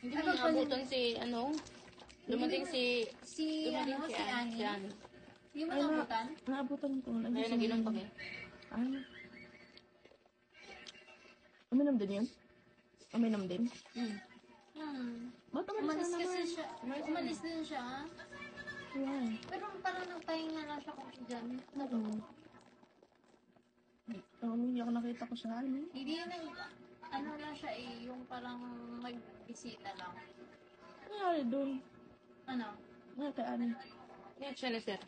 Hindi mo naabutan si, dumating si Ani. Ani. Hindi mo naabutan? Naabutan ko. Ayun, naginom kami. Ay. Uminom din yun? Uminom din? Ba't Umalis na kasi naman? siya. Umalis din siya. Yan. Pero parang nagpahinga lang siya kung dyan. Hindi ako nakita ko siya. Hindi lang siya yung parang magbisita lang. Ano nangyari doon? Ano? Ano kay Ani? Connection na, sir.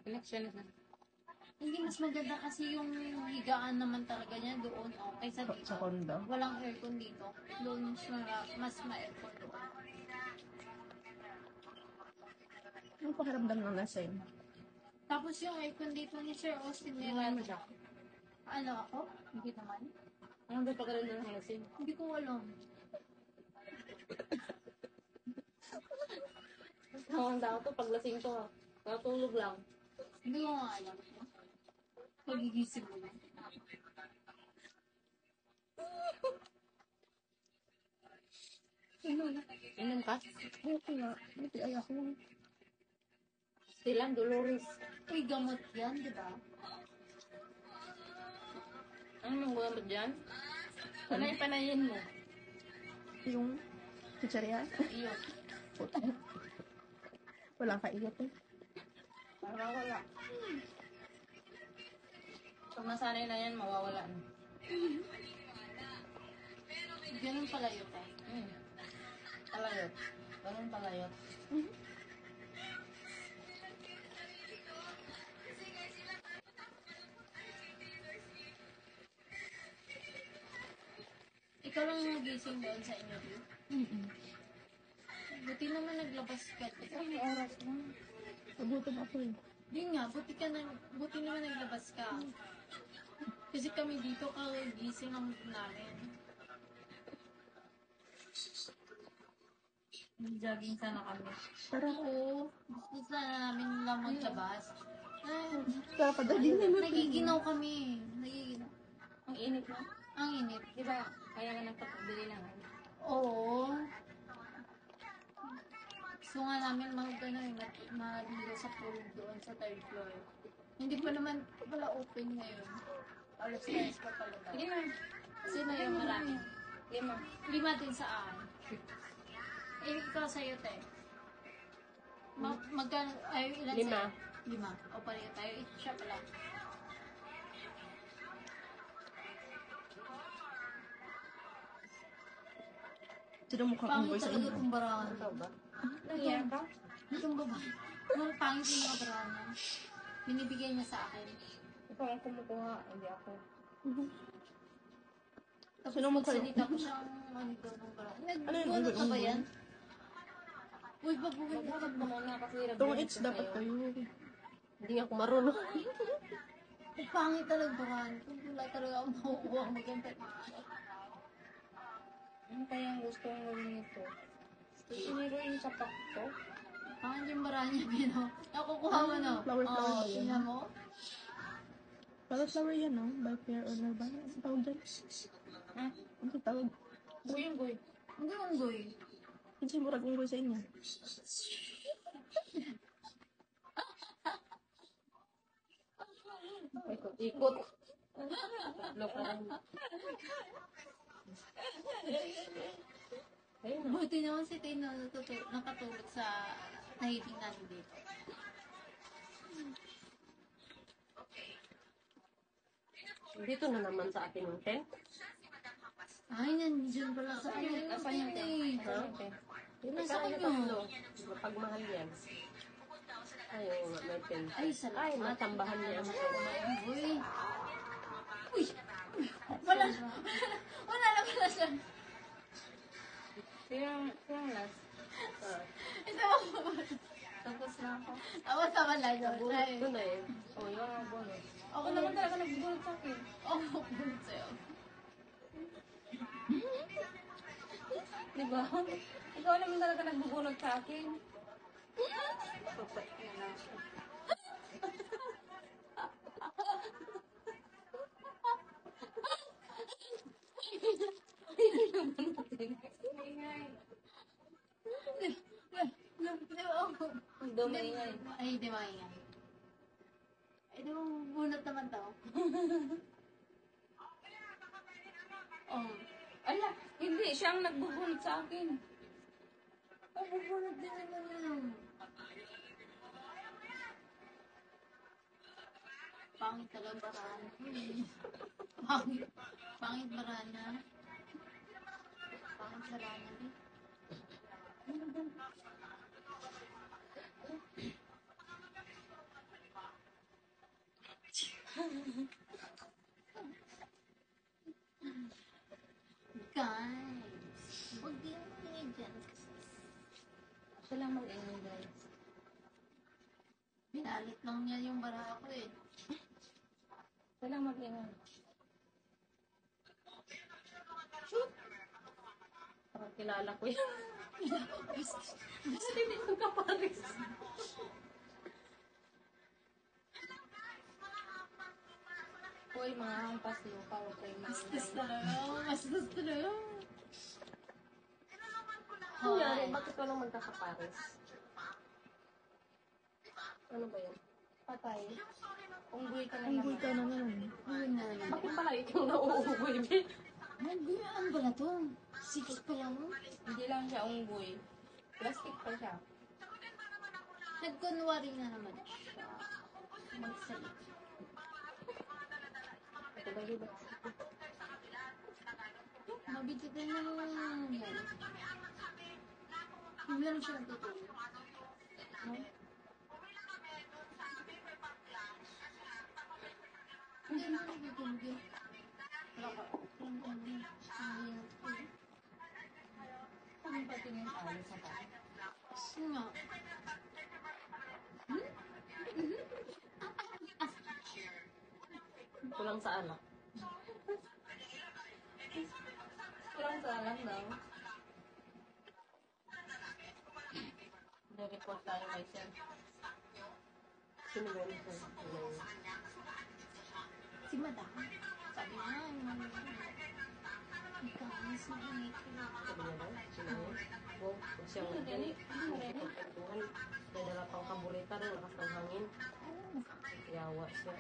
Connection na, sir. Hindi mas maganda kasi yung higaan naman talaga niya doon kaysa dito. Sa condo? Walang aircon dito. Doon mas ma-aircon doon. Anong pakiramdam ng lasing? Tapos yung aircon dito ni Sir Austin nila. Ano ako? Hindi naman. Ano ba pagkaroon ng halasing? Hindi ko alam. Tawang daw to, paglasing ko. Natulog lang. Hindi ko nga alam. Pagigising mo lang. Inom ka? Buti nga. Buti ay ako. Silang Dolores. Uy, gamot yan, di ba? Ano nang gamot dyan? Panay-panayin mo. Yung chicharia? Iyo. Walang kaiyot eh. Parang wala. Pag nasanay na yan, mawawala na. Ganun pala yun eh. Palayot. Ganun palayot. Ikaw lang nagising doon sa inyo, Bill? Buti naman naglabas ka. Isang oras na. Nagutom ako eh. Yun nga, buti naman naglabas ka. Kasi kami dito, kagising ang namin. Jogging sana kami. Tara. Oo, gusto sana namin lang maglabas. Tara pa dali na. Nagiginaw kami. Nagiginaw. Ang init na. Ang init. Di ba, kaya ka nagpapabili ng ano? Oo. Gusto nga namin maligo sa pool doon sa third floor. Hindi pa naman pala open ngayon. Alas 10 pa pala daw. Hindi na. Kasi na yung marami. 5. 5 din sa akin. Ikaw sa'yo, te. Magkano, ilan 5. sa'yo? 5. O pareho tayo. Siya pala. Sino mukha kong Pangit boy sa talaga inyo? itong barahan. Ikaw ba? Nangyayari ka? Itong babae. Ang pangit yung mga barahan niya. Binibigay niya sa akin. Ikaw ang kumukuha, hindi ako. Tapos Sino mukha yun? magsalita ko siyang ano daw ng barahan. Ano yun? Nagbulat ka ba Ano? yan? Uy, babuhay na. Mabulat mo na kasi Itong its dapat kayo. Hindi ako marunong. Ang pangit talaga barahan. Kung wala talaga akong makukuha ang maganda. Ano kaya ang gusto mong gawin nito? Siniro yung sapak ko? Pangit yung barahan niya, Pino. Nakukuha mo, no? Flower ba yan? Tingnan mo. Para flower yan, no? By pair or ba? Ano tawag dyan? Ha? Ano tawag? Goy yung goy. Hindi unggoy. Kasi murag unggoy sa inyo. Ikot-ikot. Look around. Ayun na. Buti naman si Tay nakatulog sa nahiting namin dito. Dito na naman sa atin yung tent. Ay, nandiyan pala sa kanya. Asan yung tent? Ha? Okay. Yun Ay, ang sa kanya kanya. tatlo. Mapagmahal yan. Ayaw nga, may tent. Ay, salamat. Ay, matambahan niya ang Uy. Uy. Wala na pala siya. Yung last. Ito ako. Tapos na ako. Ako sa wala niya. Bunot ko na eh. Oh, yung mga bunot. Ako Ako naman talaga nagbunot sa akin. Ako bunot sa'yo. Diba? Ikaw naman talaga nagbubunot sa akin. Hindi naman natin. daw maingay. Ay, di maingay. Ay, di ba bunot naman daw? Oh. Ala, hindi. Siyang nagbubunot sa akin. Bunot din naman yun. Pangit talaga baraan. Pangit. Pangit baraan na. Pangit baraan na. Guys, huwag din ingay dyan. Siya lang mag-ingay, guys. Binalit lang niya yung bara ko eh. Siya lang mag-ingay. Parang kilala ko yun. Hindi ko kaparis. Hoy, mga hampas lupa, huwag kayo Mastas maingay. talaga. Mastas talaga. Nangyari, bakit walang magkakapares? Ano ba yun? Patay. Unggoy ka na Unggoy naman. ka na naman. Yun na naman. Bakit pala ikaw nauunggoy, Ben? Maguyaan ba na to? Sikit pa lang. Hindi lang siya unggoy. Plastic pa siya. Nagkunwari na naman siya. Magsalit. Ito ba yun? Mabitit na naman yan. Hindi lang siya nagtutulog. No? Hindi na nagtutulog yun. Wala ka. Hindi. Ano ba tingin alis sa tayo? Kasi nga. Kulang sa anak. Kulang sa anak daw. Report tayo kay Sir. Sino ba yun? Si Madam. Sabi niya, yung mga ikaw, mas mainit ko. Sabi niya daw, sino yun? Wow, kung siya ang gani, magpagpagtuhan, may dala pang kaburita rin, lakas ng hangin. Yawa siya.